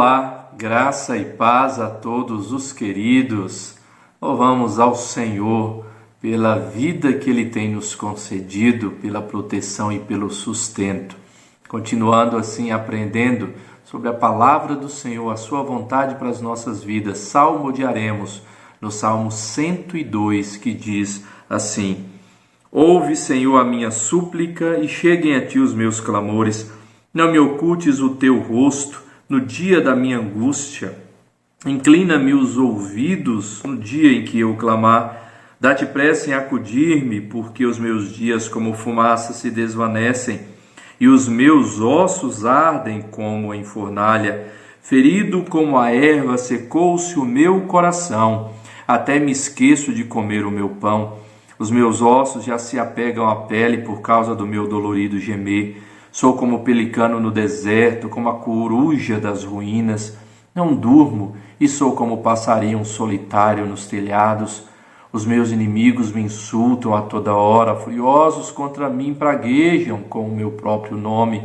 Olá, graça e paz a todos os queridos. Louvamos ao Senhor pela vida que Ele tem nos concedido, pela proteção e pelo sustento. Continuando assim, aprendendo sobre a palavra do Senhor, a sua vontade para as nossas vidas, salmodiaremos no Salmo 102, que diz assim: Ouve, Senhor, a minha súplica e cheguem a Ti os meus clamores. Não me ocultes o Teu rosto no dia da minha angústia. Inclina-me os ouvidos no dia em que eu clamar. Dá-te pressa em acudir-me, porque os meus dias como fumaça se desvanecem e os meus ossos ardem como em fornalha. Ferido como a erva, secou-se o meu coração, até me esqueço de comer o meu pão. Os meus ossos já se apegam à pele por causa do meu dolorido gemer. Sou como o pelicano no deserto, como a coruja das ruínas. Não durmo e sou como o passarinho solitário nos telhados. Os meus inimigos me insultam a toda hora, furiosos contra mim praguejam com o meu próprio nome.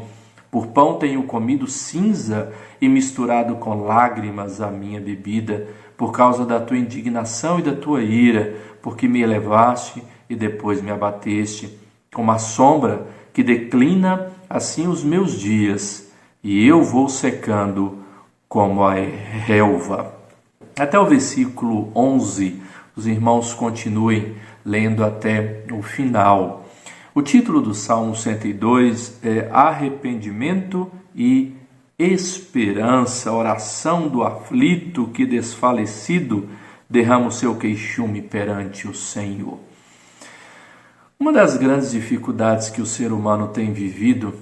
Por pão tenho comido cinza e misturado com lágrimas a minha bebida, por causa da tua indignação e da tua ira, porque me elevaste e depois me abateste. Como a sombra que declina, assim os meus dias, e eu vou secando como a relva. Até o versículo 11, os irmãos continuem lendo até o final. O título do Salmo 102 é Arrependimento e Esperança, oração do aflito que desfalecido derrama o seu queixume perante o Senhor. Uma das grandes dificuldades que o ser humano tem vivido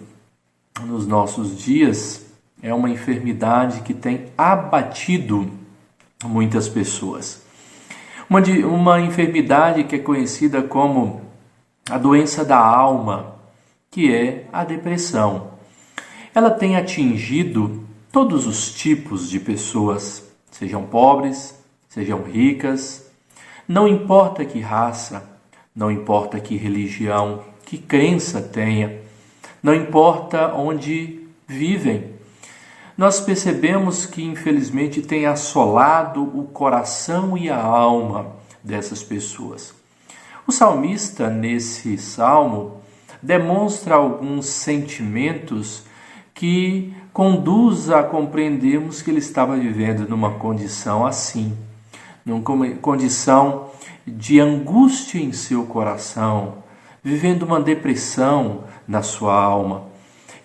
nos nossos dias é uma enfermidade que tem abatido muitas pessoas. Uma enfermidade que é conhecida como a doença da alma, que é a depressão. Ela tem atingido todos os tipos de pessoas, sejam pobres, sejam ricas, não importa que raça, não importa que religião, que crença tenha, não importa onde vivem. Nós percebemos que, infelizmente, tem assolado o coração e a alma dessas pessoas. O salmista, nesse salmo, demonstra alguns sentimentos que conduz a compreendermos que ele estava vivendo numa condição assim, numa condição de angústia em seu coração, vivendo uma depressão na sua alma.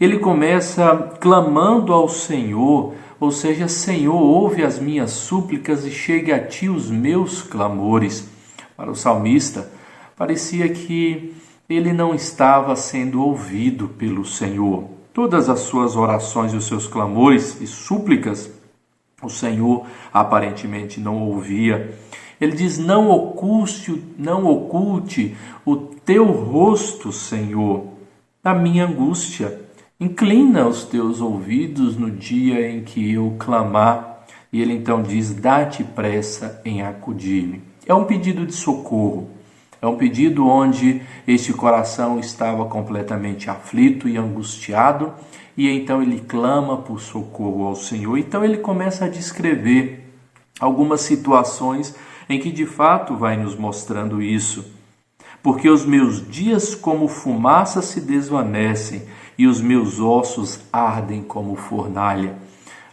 Ele começa clamando ao Senhor, ou seja, Senhor, ouve as minhas súplicas e chegue a Ti os meus clamores. Para o salmista, parecia que ele não estava sendo ouvido pelo Senhor. Todas as suas orações e os seus clamores e súplicas, o Senhor aparentemente não ouvia. Ele diz, não oculte o Teu rosto, Senhor, da minha angústia. Inclina os Teus ouvidos no dia em que eu clamar. E ele então diz, dá-te pressa em acudir-me. É um pedido de socorro. É um pedido onde este coração estava completamente aflito e angustiado, e então ele clama por socorro ao Senhor. Então ele começa a descrever algumas situações em que de fato vai nos mostrando isso. Porque os meus dias como fumaça se desvanecem e os meus ossos ardem como fornalha.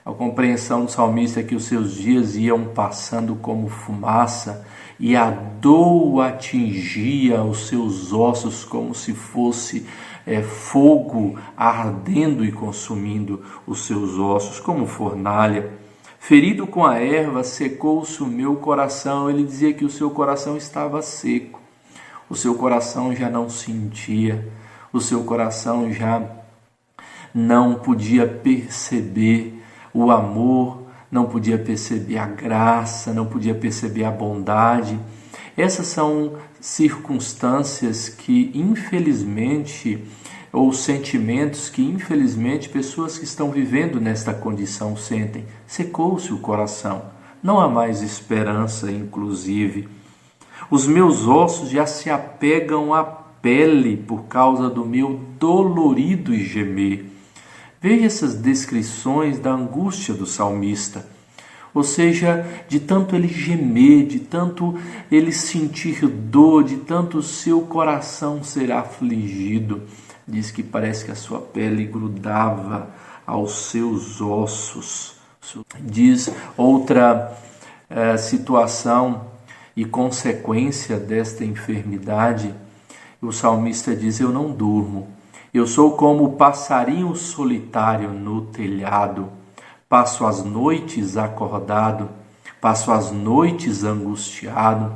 A compreensão do salmista é que os seus dias iam passando como fumaça e a dor atingia os seus ossos como se fosse fogo ardendo e consumindo os seus ossos como fornalha. Ferido com a erva, secou-se o meu coração. Ele dizia que o seu coração estava seco. O seu coração já não sentia. O seu coração já não podia perceber o amor, não podia perceber a graça, não podia perceber a bondade. Essas são circunstâncias que, infelizmente, ou sentimentos que, infelizmente, pessoas que estão vivendo nesta condição sentem. Secou-se o coração, não há mais esperança, inclusive. Os meus ossos já se apegam à pele por causa do meu dolorido gemer. Veja essas descrições da angústia do salmista. Ou seja, de tanto ele gemer, de tanto ele sentir dor, de tanto o seu coração ser afligido. Diz que parece que a sua pele grudava aos seus ossos. Diz outra situação e consequência desta enfermidade, o salmista diz: eu não durmo, eu sou como o passarinho solitário no telhado, passo as noites acordado, passo as noites angustiado,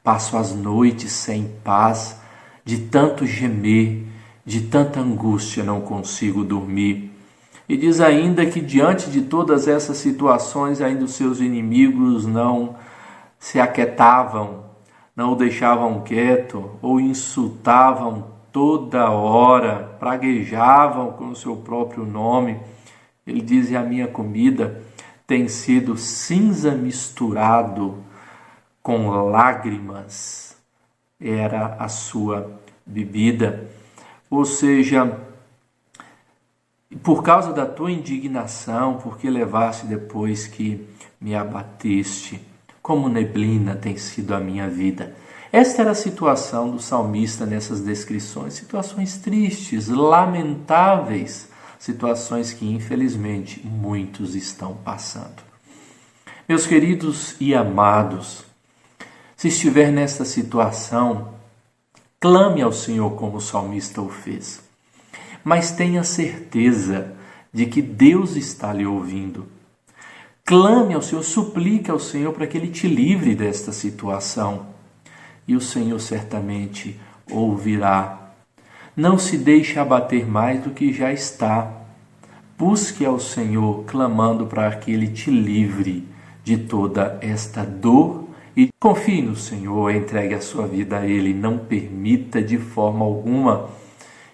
passo as noites sem paz, de tanto gemer, de tanta angústia não consigo dormir. E diz ainda que diante de todas essas situações, ainda os seus inimigos não se aquietavam, não o deixavam quieto, ou insultavam toda hora, praguejavam com o seu próprio nome. Ele diz: e a minha comida tem sido cinza misturado com lágrimas, era a sua bebida. Ou seja, por causa da tua indignação, porque levaste depois que me abateste, como neblina tem sido a minha vida. Esta era a situação do salmista nessas descrições, situações tristes, lamentáveis, situações que infelizmente muitos estão passando. Meus queridos e amados, se estiver nesta situação, clame ao Senhor como o salmista o fez. Mas tenha certeza de que Deus está lhe ouvindo. Clame ao Senhor, suplique ao Senhor para que Ele te livre desta situação. E o Senhor certamente ouvirá. Não se deixe abater mais do que já está. Busque ao Senhor, clamando para que Ele te livre de toda esta dor. E confie no Senhor, entregue a sua vida a Ele. Não permita de forma alguma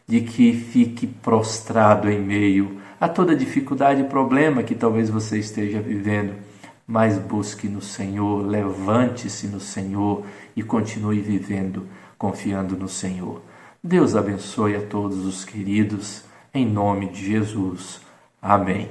de que fique prostrado em meio a toda dificuldade e problema que talvez você esteja vivendo. Mas busque no Senhor, levante-se no Senhor e continue vivendo, confiando no Senhor. Deus abençoe a todos os queridos, em nome de Jesus. Amém.